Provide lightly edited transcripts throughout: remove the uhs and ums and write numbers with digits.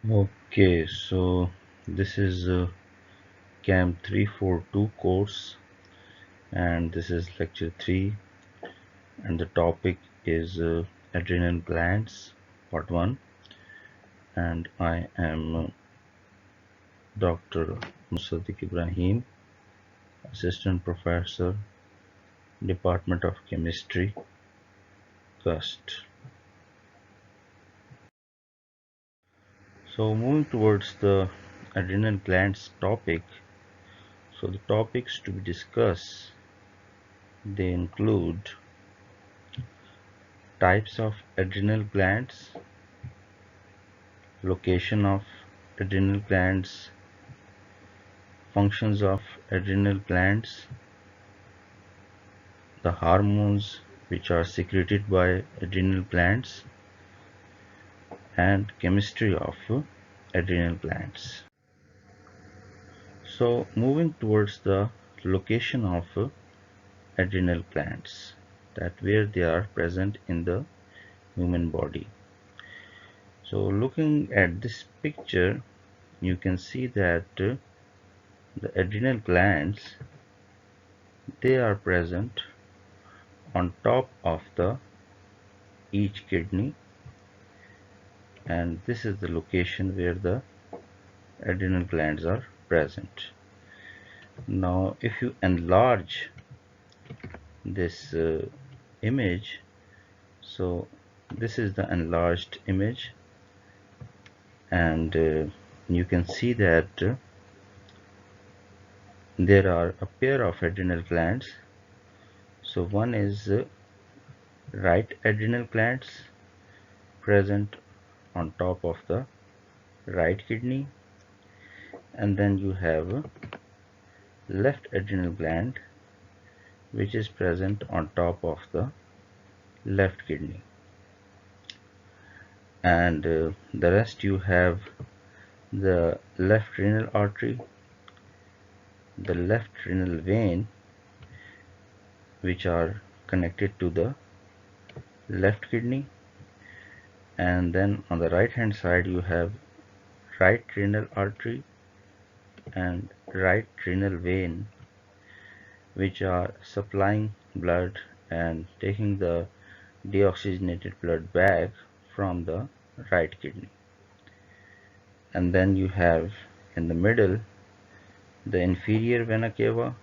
Okay, so this is CAM 342 course, and this is lecture 3, and the topic is adrenal glands, part 1, and I am Dr. Musaddiq Ibrahim, Assistant Professor, Department of Chemistry, CUST. So moving towards the adrenal glands topic, so the topics to be discussed, they include types of adrenal glands, location of adrenal glands, functions of adrenal glands, the hormones which are secreted by adrenal glands, and chemistry of adrenal glands. So moving towards the location of adrenal glands, that where they are present in the human body. So looking at this picture, you can see that the adrenal glands, they are present on top of the each kidney, and this is the location where the adrenal glands are present. Now if you enlarge this image, so this is the enlarged image, and you can see that there are a pair of adrenal glands. So one is right adrenal glands present on top of the right kidney, and then you have left adrenal gland which is present on top of the left kidney, and the rest you have the left renal artery, the left renal vein which are connected to the left kidney, and then on the right hand side you have right renal artery and right renal vein which are supplying blood and taking the deoxygenated blood back from the right kidney. And then you have in the middle the inferior vena cava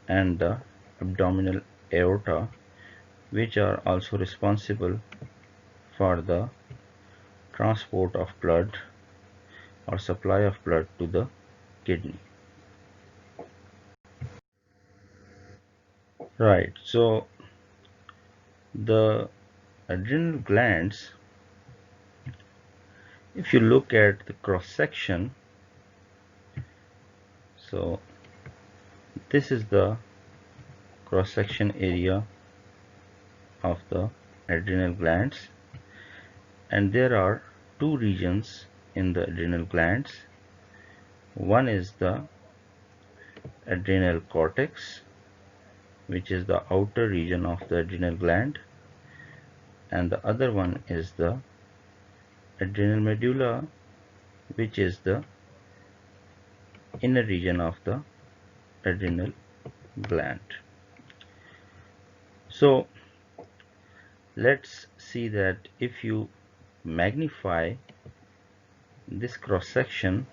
and the abdominal aorta, which are also responsible for the transport of blood or supply of blood to the kidney. Right, so the adrenal glands, if you look at the cross section, so this is the cross section area of the adrenal glands, and there are two regions in the adrenal glands. One is the adrenal cortex, which is the outer region of the adrenal gland, and the other one is the adrenal medulla, which is the inner region of the adrenal gland. So let's see that if you magnify this cross section,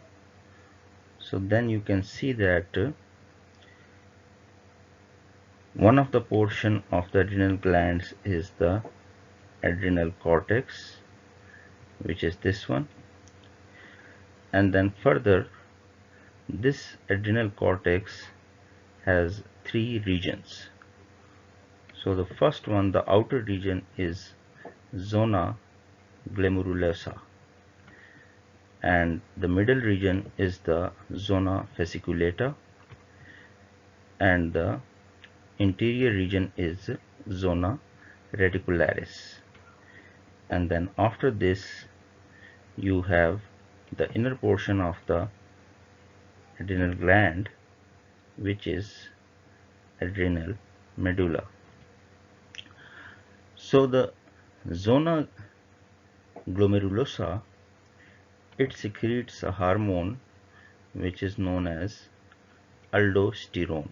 so then you can see that one of the portion of the adrenal glands is the adrenal cortex, which is this one, and then further this adrenal cortex has three regions. So the first one, the outer region, is zona glomerulosa, and the middle region is the zona fasciculata, and the interior region is zona reticularis. And then after this you have the inner portion of the adrenal gland, which is adrenal medulla. So the zona glomerulosa it secretes a hormone which is known as aldosterone,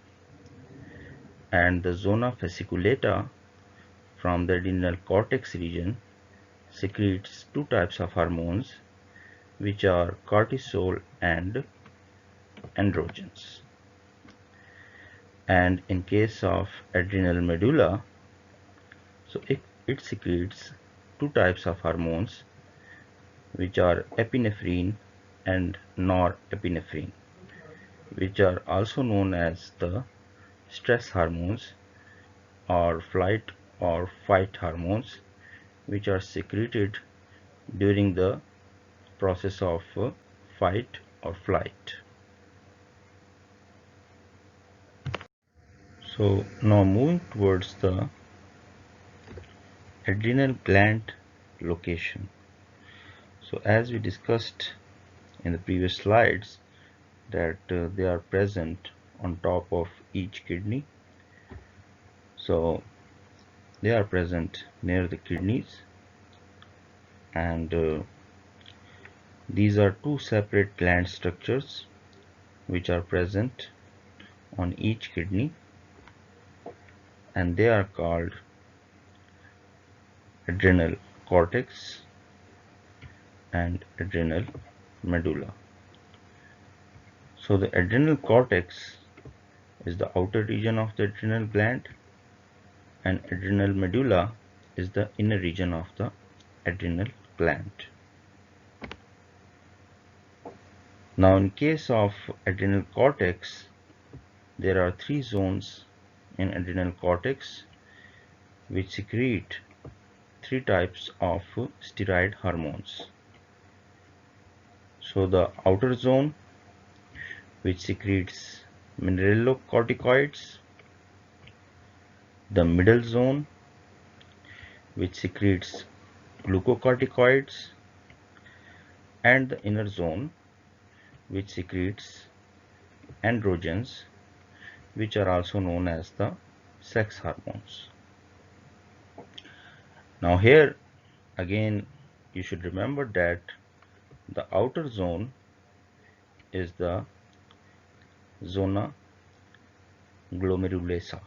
and the zona fasciculata from the adrenal cortex region secretes two types of hormones which are cortisol and androgens. And in case of adrenal medulla, so it secretes two types of hormones which are epinephrine and norepinephrine, which are also known as the stress hormones or flight or fight hormones, which are secreted during the process of fight or flight. So now moving towards the adrenal gland location. So as we discussed in the previous slides that they are present on top of each kidney. So they are present near the kidneys, and these are two separate gland structures which are present on each kidney, and they are called adrenal cortex and adrenal medulla. So the adrenal cortex is the outer region of the adrenal gland, and adrenal medulla is the inner region of the adrenal gland. Now in case of adrenal cortex, there are three zones in adrenal cortex which secrete three types of steroid hormones. So the outer zone, which secretes mineralocorticoids, the middle zone, which secretes glucocorticoids, and the inner zone, which secretes androgens, which are also known as the sex hormones. Now here again you should remember that the outer zone is the zona glomerulosa,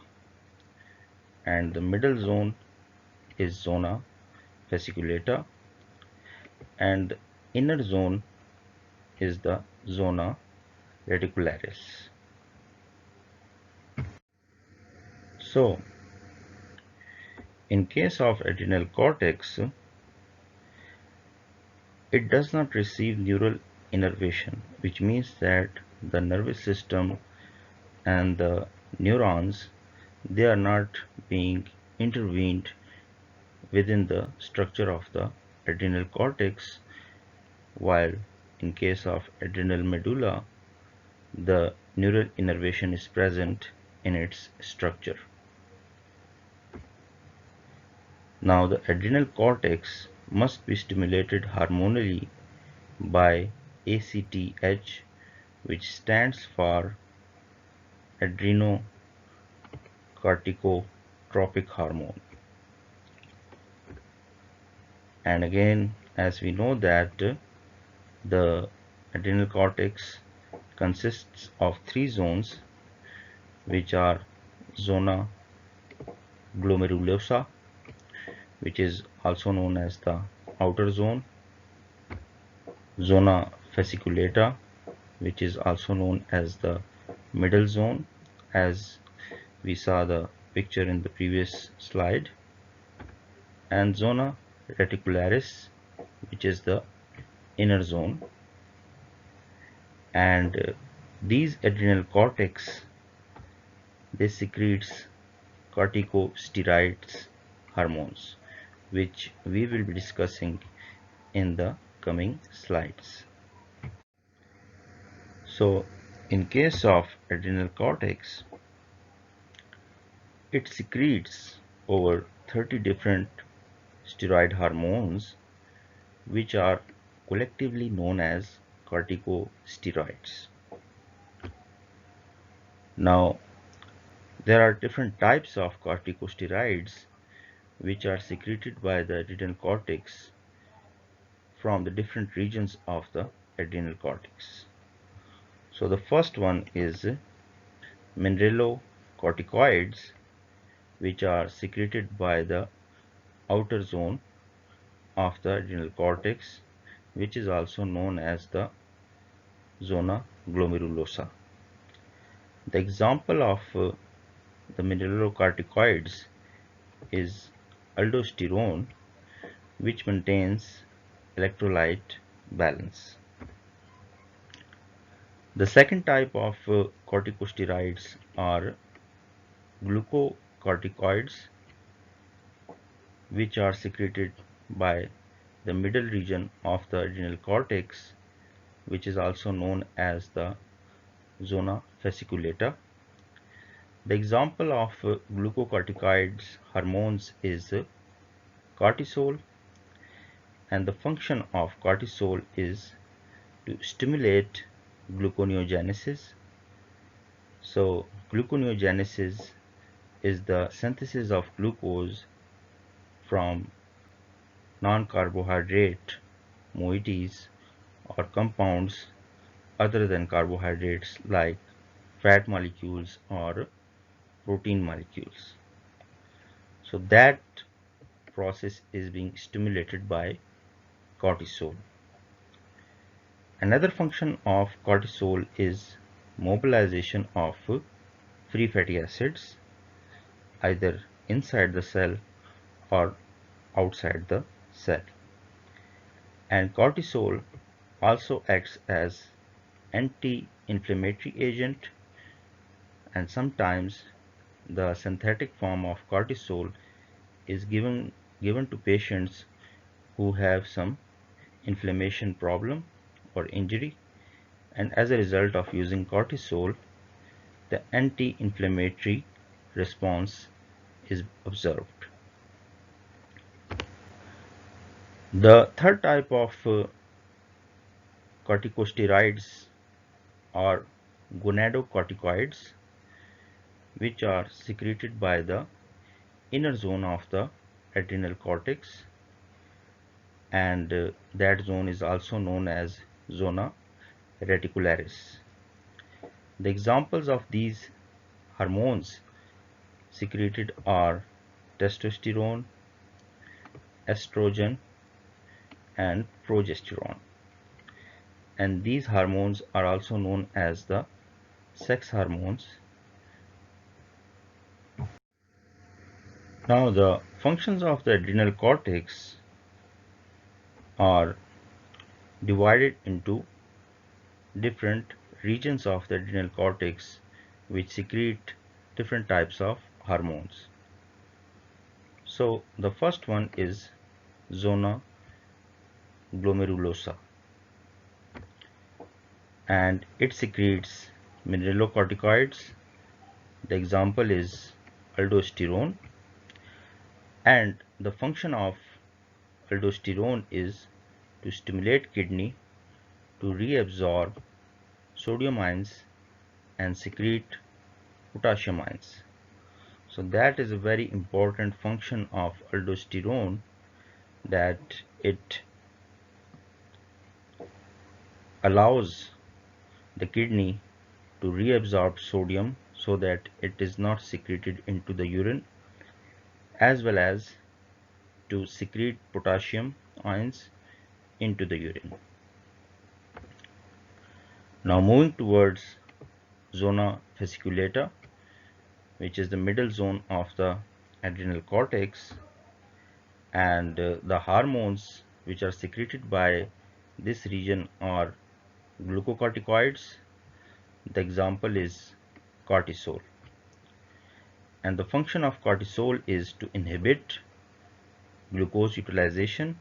and the middle zone is zona fasciculata, and the inner zone is the zona reticularis. So in case of adrenal cortex, it does not receive neural innervation, which means that the nervous system and the neurons, they are not being intervened within the structure of the adrenal cortex, while in case of adrenal medulla, the neural innervation is present in its structure. Now the adrenal cortex must be stimulated hormonally by ACTH, which stands for adrenocorticotropic hormone. And again, as we know that the adrenal cortex consists of three zones, which are zona glomerulosa, which is also known as the outer zone, zona fasciculata, which is also known as the middle zone, as we saw the picture in the previous slide, and zona reticularis, which is the inner zone. And these adrenal cortex, they secretes corticosteroids hormones, which we will be discussing in the coming slides. So in case of adrenal cortex, it secretes over 30 different steroid hormones, which are collectively known as corticosteroids. Now there are different types of corticosteroids which are secreted by the adrenal cortex from the different regions of the adrenal cortex. So the first one is mineralocorticoids, which are secreted by the outer zone of the adrenal cortex, which is also known as the zona glomerulosa. The example of the mineralocorticoids is aldosterone, which maintains electrolyte balance. The second type of corticosteroids are glucocorticoids, which are secreted by the middle region of the adrenal cortex, which is also known as the zona fasciculata. The example of glucocorticoids hormones is cortisol, and the function of cortisol is to stimulate gluconeogenesis. So gluconeogenesis is the synthesis of glucose from non-carbohydrate moieties or compounds other than carbohydrates like fat molecules or protein molecules. So that process is being stimulated by cortisol. Another function of cortisol is mobilization of free fatty acids either inside the cell or outside the cell. And cortisol also acts as anti-inflammatory agent, and sometimes the synthetic form of cortisol is given to patients who have some inflammation problem or injury, and as a result of using cortisol, the anti-inflammatory response is observed. The third type of corticosteroids are gonadocorticoids, which are secreted by the inner zone of the adrenal cortex, and that zone is also known as zona reticularis. The examples of these hormones secreted are testosterone, estrogen, and progesterone, and these hormones are also known as the sex hormones. Now the functions of the adrenal cortex are divided into different regions of the adrenal cortex which secrete different types of hormones. So the first one is zona glomerulosa, and it secretes mineralocorticoids. The example is aldosterone, and the function of aldosterone is to stimulate kidney to reabsorb sodium ions and secrete potassium ions. So that is a very important function of aldosterone, that it allows the kidney to reabsorb sodium so that it is not secreted into the urine, as well as to secrete potassium ions into the urine. Now moving towards zona fasciculata, which is the middle zone of the adrenal cortex, and the hormones which are secreted by this region are glucocorticoids. The example is cortisol, and the function of cortisol is to inhibit glucose utilization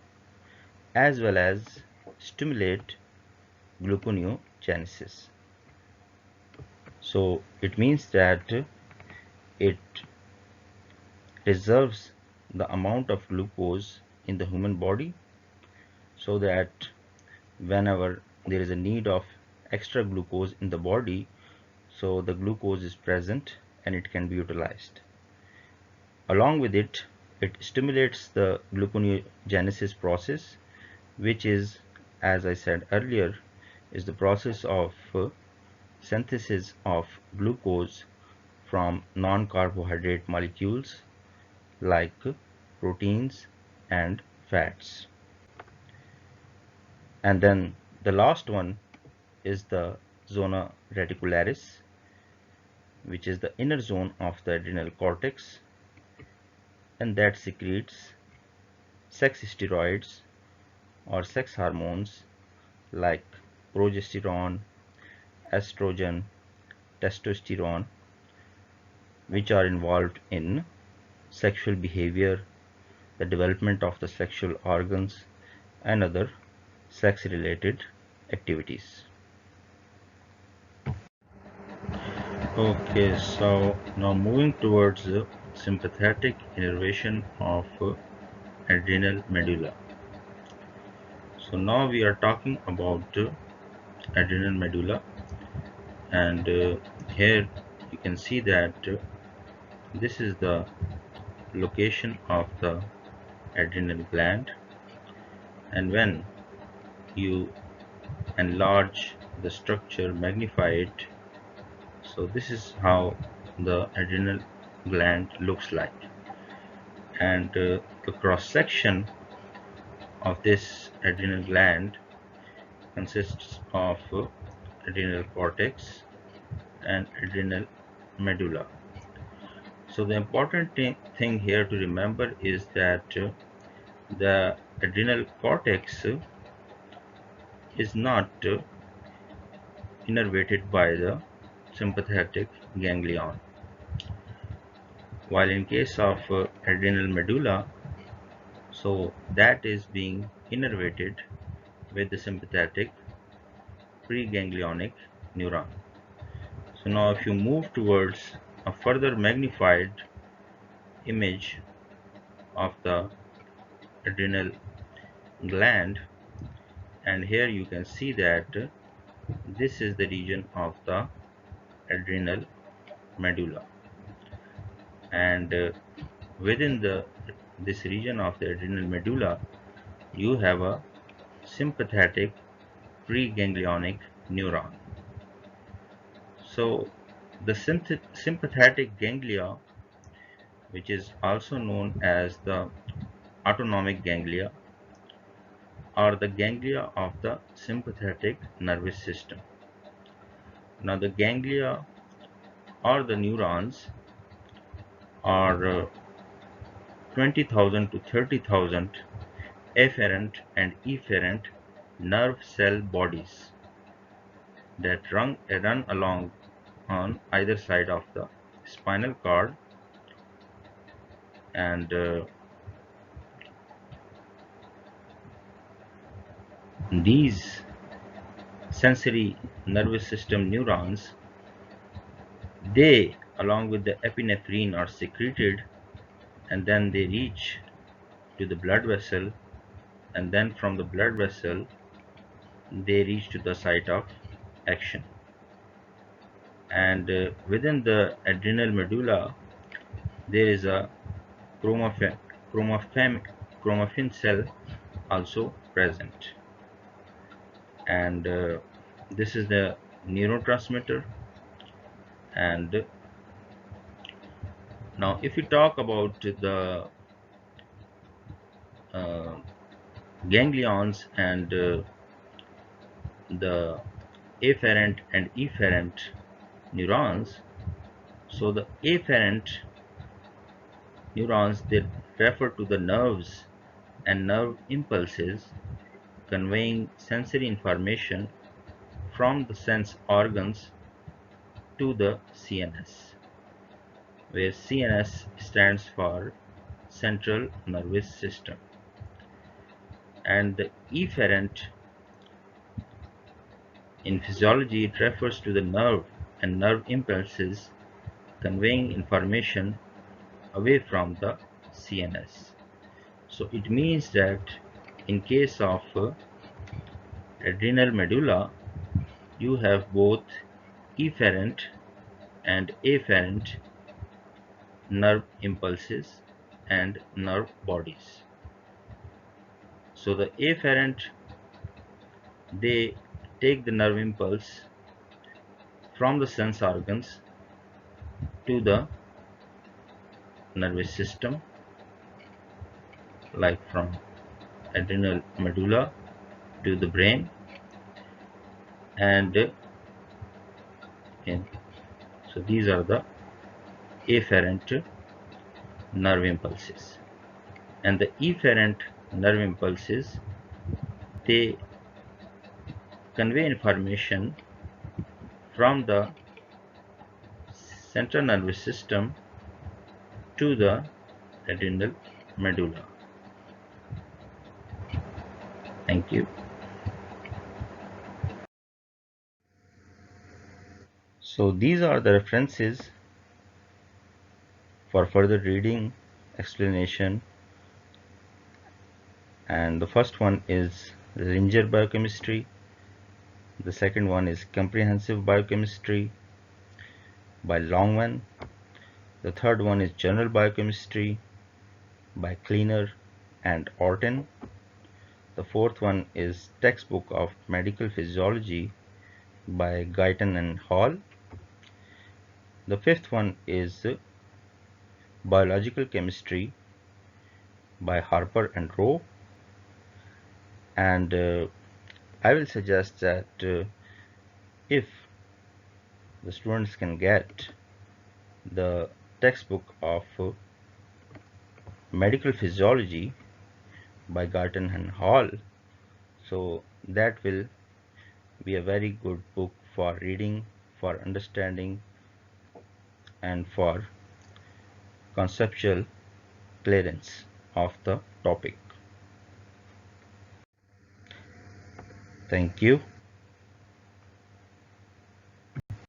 as well as stimulate gluconeogenesis. So it means that it reserves the amount of glucose in the human body, so that whenever there is a need of extra glucose in the body, so the glucose is present and it can be utilized. Along with it, it stimulates the gluconeogenesis process, which is, as I said earlier, is the process of synthesis of glucose from non-carbohydrate molecules like proteins and fats. And then the last one is the zona reticularis, which is the inner zone of the adrenal cortex, and that secretes sex steroids or sex hormones like progesterone, estrogen, testosterone, which are involved in sexual behavior, the development of the sexual organs, and other sex related activities. Okay, so now moving towards the sympathetic innervation of adrenal medulla. So now we are talking about adrenal medulla, and here you can see that this is the location of the adrenal gland, and when you enlarge the structure, magnify it, so this is how the adrenal gland looks like. And the cross section of this adrenal gland consists of adrenal cortex and adrenal medulla. So the important thing here to remember is that the adrenal cortex is not innervated by the sympathetic ganglion, while in case of adrenal medulla, so that is being innervated with the sympathetic preganglionic neuron. So now if you move towards a further magnified image of the adrenal gland, and here you can see that this is the region of the adrenal medulla, and within this region of the adrenal medulla you have a sympathetic preganglionic neuron. So the sympathetic ganglia, which is also known as the autonomic ganglia, are the ganglia of the sympathetic nervous system. Now the ganglia or the neurons are 20,000 to 30,000 afferent and efferent nerve cell bodies that run along on either side of the spinal cord, and these sensory nervous system neurons, they along with the epinephrine are secreted, and then they reach to the blood vessel, and then from the blood vessel they reach to the site of action. And within the adrenal medulla there is a chromaffin, chromaffin cell also present, and this is the neurotransmitter. And now if we talk about the uh, ganglions and the afferent and efferent neurons, so the afferent neurons, they refer to the nerves and nerve impulses conveying sensory information from the sense organs to the CNS, where CNS stands for Central Nervous System, and the efferent, in physiology it refers to the nerve and nerve impulses conveying information away from the CNS. So it means that in case of adrenal medulla you have both efferent and afferent nerve impulses and nerve bodies. So the afferent, they take the nerve impulse from the sense organs to the nervous system, like from adrenal medulla to the brain, and in, so these are the afferent nerve impulses. And the efferent nerve impulses, they convey information from the central nervous system to the adrenal medulla. Thank you. So these are the references for further reading, explanation, and the first one is Ringer biochemistry, the second one is comprehensive biochemistry by Longman, the third one is general biochemistry by Cleaner and Orton, the fourth one is textbook of medical physiology by Guyton and Hall, the fifth one is biological chemistry by Harper and Rowe, and I will suggest that if the students can get the textbook of medical physiology by Garton and Hall, so that will be a very good book for reading, for understanding, and for conceptual clearance of the topic. Thank you.